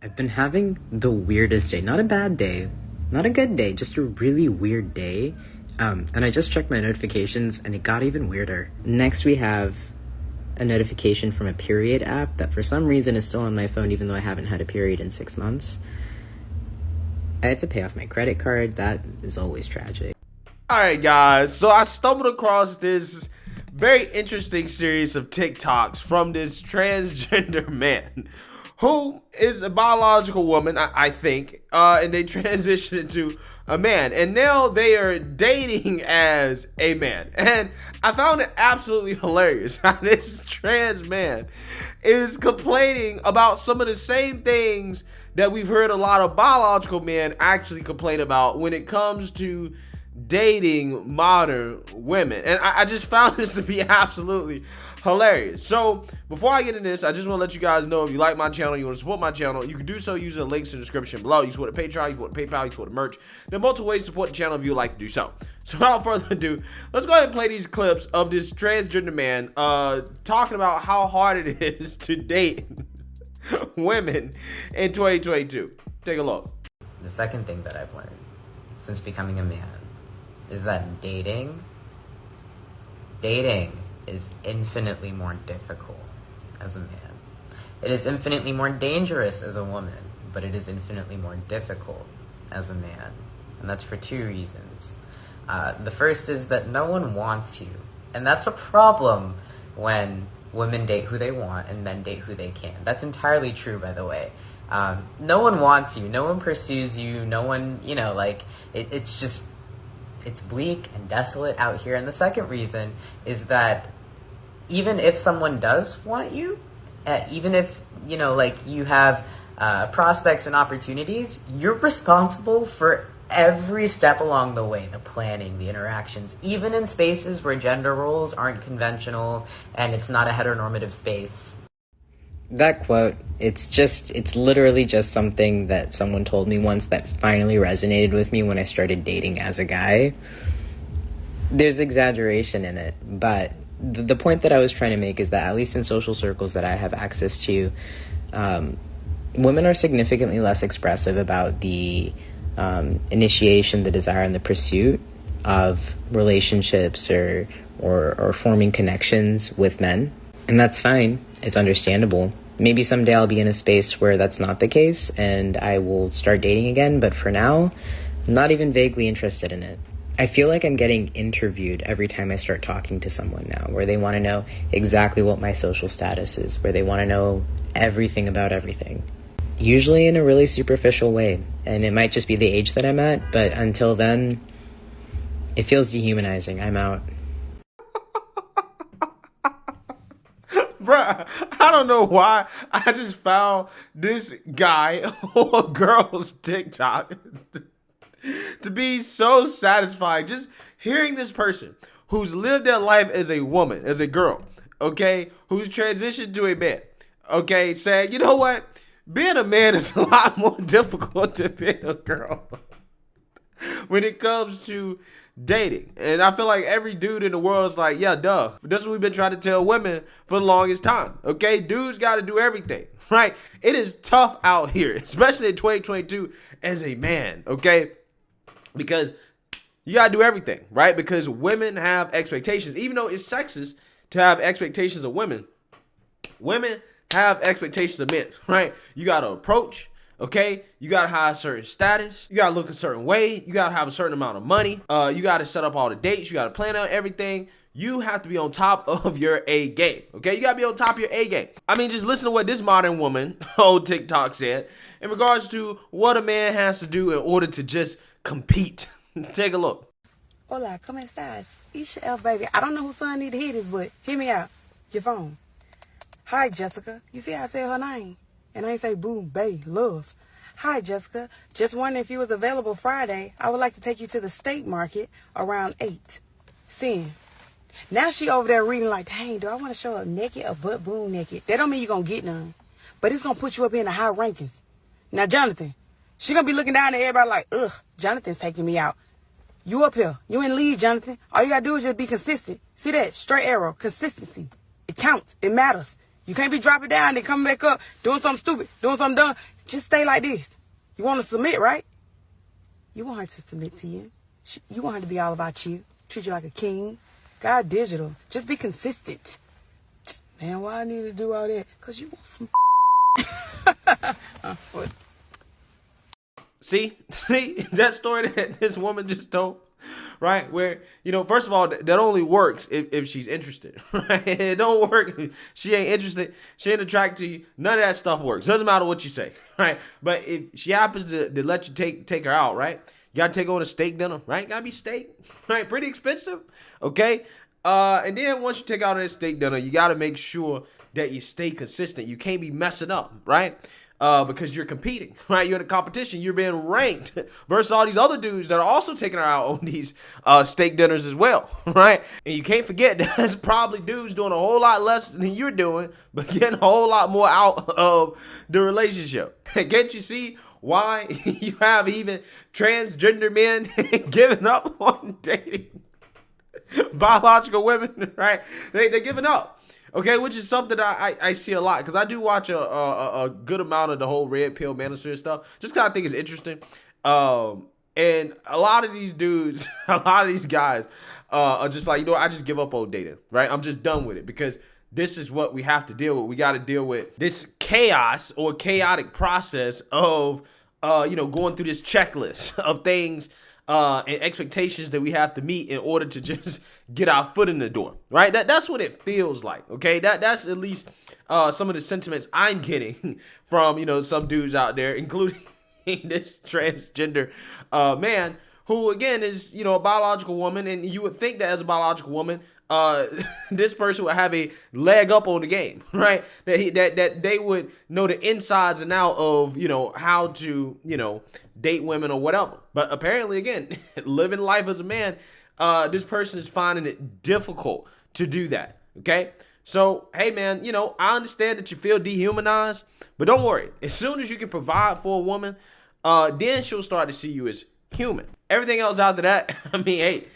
I've been having the weirdest day. Not a bad day, not a good day, just a really weird day. And I just checked my notifications and it got even weirder. Next, we have a notification from a period app that for some reason is still on my phone, even though I haven't had a period in 6 months. I had to pay off my credit card. That is always tragic. All right, guys. So I stumbled across this very interesting series of TikToks from this transgender man who is a biological woman, I think, and they transitioned into a man, and now they are dating as a man. And I found it absolutely hilarious how this trans man is complaining about some of the same things that we've heard a lot of biological men actually complain about when it comes to dating modern women. And I just found this to be absolutely hilarious. So before I get into this, I just want to let you guys know, if you like my channel, you want to support my channel, you can do so using the links in the description below. You can support the Patreon, you can support the PayPal, you can support the merch. There are multiple ways to support the channel if you would like to do so. So without further ado, let's go ahead and play these clips of this transgender man talking about how hard it is to date women in 2022. Take a look. The second thing that I've learned since becoming a man is that dating is infinitely more difficult as a man. It is infinitely more dangerous as a woman, but it is infinitely more difficult as a man. And that's for two reasons. The first is that no one wants you. And that's a problem when women date who they want and men date who they can. That's entirely true, by the way. No one wants you. No one pursues you. No one, it's bleak and desolate out here. And the second reason is that even if someone does want you, even if, you have prospects and opportunities, you're responsible for every step along the way, the planning, the interactions, even in spaces where gender roles aren't conventional and it's not a heteronormative space. That quote, it's literally just something that someone told me once that finally resonated with me when I started dating as a guy. There's exaggeration in it, but the point that I was trying to make is that, at least in social circles that I have access to, women are significantly less expressive about the initiation, the desire, and the pursuit of relationships or forming connections with men. And that's fine. It's understandable. Maybe someday I'll be in a space where that's not the case and I will start dating again. But for now, I'm not even vaguely interested in it. I feel like I'm getting interviewed every time I start talking to someone now, where they want to know exactly what my social status is, where they want to know everything about everything. Usually in a really superficial way. And it might just be the age that I'm at, but until then, it feels dehumanizing. I'm out. Bruh, I don't know why I just found this guy or girl's TikTok to be so satisfying. Just hearing this person who's lived their life as a woman, as a girl, okay, who's transitioned to a man, okay, saying, you know what? Being a man is a lot more difficult than being a girl when it comes to dating. And I feel like every dude in the world is like, yeah, duh. That's what we've been trying to tell women for the longest time. Okay, dudes got to do everything, right? It is tough out here, especially in 2022 as a man, okay? Because you got to do everything, right? Because women have expectations. Even though it's sexist to have expectations of women, women have expectations of men, right? You got to approach. Okay, you gotta have a certain status. You gotta look a certain way. You gotta have a certain amount of money. You gotta set up all the dates. You gotta plan out everything. You have to be on top of your A game. Okay, you gotta be on top of your A game. I mean, just listen to what this modern woman on TikTok said in regards to what a man has to do in order to just compete. Take a look. Hola, ¿cómo estás? It's your F, baby. I don't know whose son need to hear this, but hear me out. Your phone. Hi, Jessica. You see how I said her name? And I ain't say boo, bae, love. Hi, Jessica. Just wondering if you was available Friday. I would like to take you to the steak market around 8. Sin. Now she over there reading like, dang, do I want to show up naked or butt boom naked? That don't mean you're going to get none. But it's going to put you up in the high rankings. Now, Jonathan, she going to be looking down at everybody like, ugh, Jonathan's taking me out. You up here. You in lead, Jonathan. All you got to do is just be consistent. See that? Straight arrow. Consistency. It counts. It matters. You can't be dropping down and coming back up, doing something stupid, doing something dumb. Just stay like this. You want to submit, right? You want her to submit to you. You want her to be all about you. Treat you like a king. God digital. Just be consistent. Man, why I need to do all that? Because you want some what? See, that story that this woman just told, right? Where, first of all, that only works if she's interested, right? It don't work if she ain't interested, she ain't attracted to you. None of that stuff works. Doesn't matter what you say, right? But if she happens to let you take her out, right? You gotta take her on a steak dinner, right? Gotta be steak, right? Pretty expensive, okay? And then once you take out a steak dinner, you gotta make sure that you stay consistent. You can't be messing up, right? Because you're competing, right? You're in a competition. You're being ranked versus all these other dudes that are also taking her out on these steak dinners as well, right? And you can't forget that there's probably dudes doing a whole lot less than you're doing, but getting a whole lot more out of the relationship. Can't you see why you have even transgender men giving up on dating biological women, right? They're giving up. Okay, which is something that I see a lot because I do watch a good amount of the whole red pill manosphere stuff just because I think it's interesting. And a lot of these dudes, a lot of these guys are just like, I just give up on dating, right? I'm just done with it because this is what we have to deal with. We got to deal with this chaos or chaotic process of, going through this checklist of things and expectations that we have to meet in order to just get our foot in the door, right? That's what it feels like, okay? That's at least some of the sentiments I'm getting from, some dudes out there, including this transgender man who, again, is, a biological woman. And you would think that as a biological woman, this person would have a leg up on the game, right? That they would know the insides and out of, how to, date women or whatever. But apparently, again, living life as a man, this person is finding it difficult to do that, okay? So, hey, man, I understand that you feel dehumanized, but don't worry. As soon as you can provide for a woman, then she'll start to see you as human. Everything else after that, hey,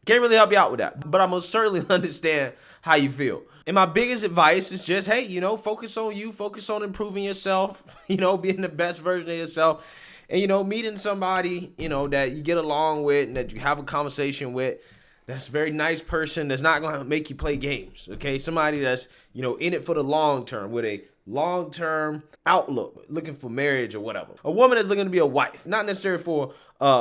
can't really help you out with that. But I most certainly understand how you feel. And my biggest advice is just, hey, focus on you, focus on improving yourself, being the best version of yourself. And, meeting somebody, that you get along with and that you have a conversation with, that's a very nice person that's not going to make you play games, okay? Somebody that's, in it for the long term with a long-term outlook, looking for marriage or whatever. A woman that's looking to be a wife, not necessarily for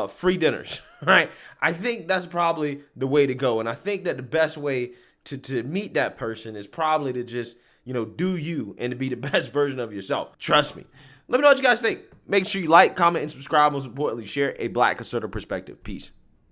free dinners, right? I think that's probably the way to go. And I think that the best way to meet that person is probably to just, do you and to be the best version of yourself. Trust me. Let me know what you guys think. Make sure you like, comment, and subscribe. Most importantly, share a Black conservative perspective. Peace.